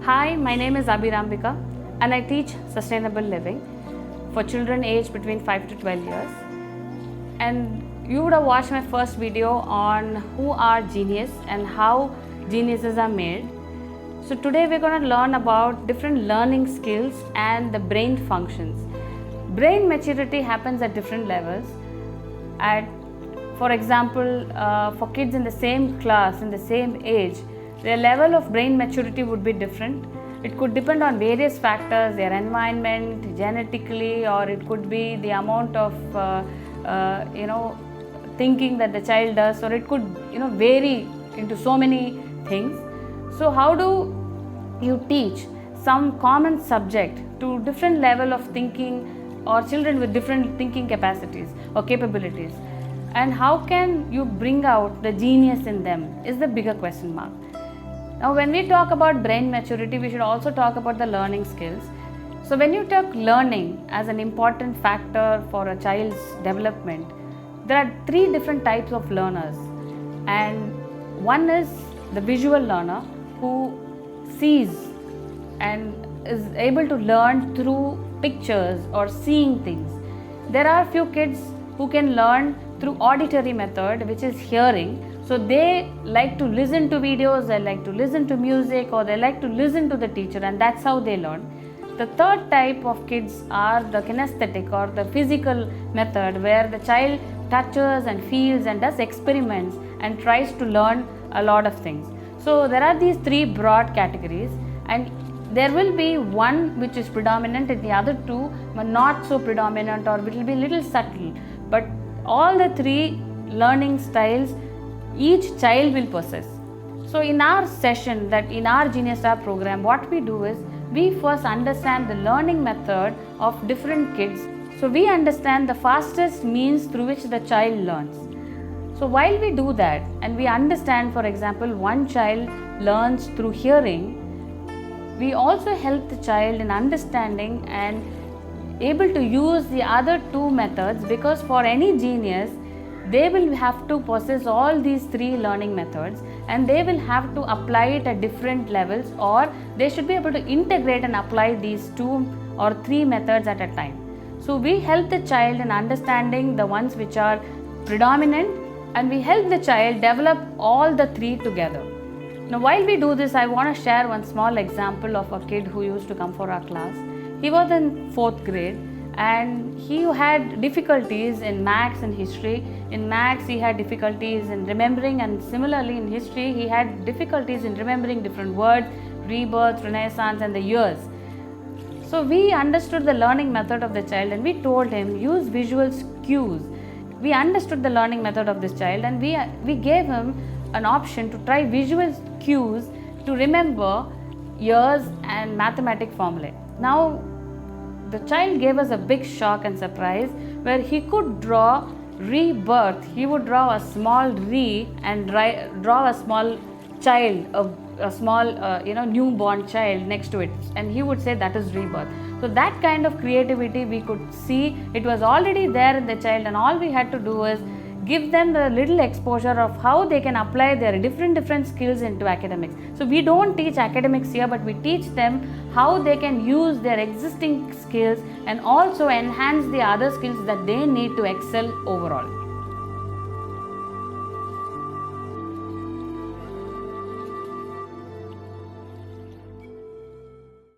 Hi, my name is Abhirambika and I teach sustainable living for children aged between 5 to 12 years. And you would have watched my first video on who are genius and how geniuses are made. So today we're going to learn about different learning skills and the brain functions. Brain maturity happens at different levels. For example, for kids in the same class, in the same age, their level of brain maturity would be different. It could depend on various factors, their environment, genetically, or it could be the amount of thinking that the child does, or it could vary into so many things. So how do you teach some common subject to different level of thinking or children with different thinking capacities or capabilities? And how can you bring out the genius in them is the bigger question mark. Now, when we talk about brain maturity, we should also talk about the learning skills. So, when you take learning as an important factor for a child's development, there are three different types of learners. And one is the visual learner who sees and is able to learn through pictures or seeing things. There are few kids who can learn through auditory method, which is hearing. So they like to listen to videos, they like to listen to music, or they like to listen to the teacher, and that's how they learn. The third type of kids are the kinesthetic or the physical method, where the child touches and feels and does experiments and tries to learn a lot of things. So there are these three broad categories, and there will be one which is predominant and the other two are not so predominant, or it will be little subtle. But all the three learning styles each child will possess. So in our session, that in our Genius Star program, what we do is we first understand the learning method of different kids. So we understand the fastest means through which the child learns. So while we do that and we understand, for example, one child learns through hearing, we also help the child in understanding and able to use the other two methods, because for any genius, they will have to possess all these three learning methods and they will have to apply it at different levels, or they should be able to integrate and apply these two or three methods at a time. So we help the child in understanding the ones which are predominant, and we help the child develop all the three together. Now while we do this, I want to share one small example of a kid who used to come for our class. He was in 4th grade and he had difficulties in maths and history. In maths he had difficulties in remembering, and similarly in history he had difficulties in remembering different words, rebirth, renaissance and the years. So we understood the learning method of the child and we told him use visual cues. We understood the learning method of this child and we gave him an option to try visual cues to remember years and mathematic formulae. Now the child gave us a big shock and surprise, where he could draw rebirth. He would draw a small re and draw a small child, a small newborn child next to it, and he would say that is rebirth. So that kind of creativity we could see, it was already there in the child, and all we had to do is give them the little exposure of how they can apply their different skills into academics. So we don't teach academics here, but we teach them how they can use their existing skills and also enhance the other skills that they need to excel overall.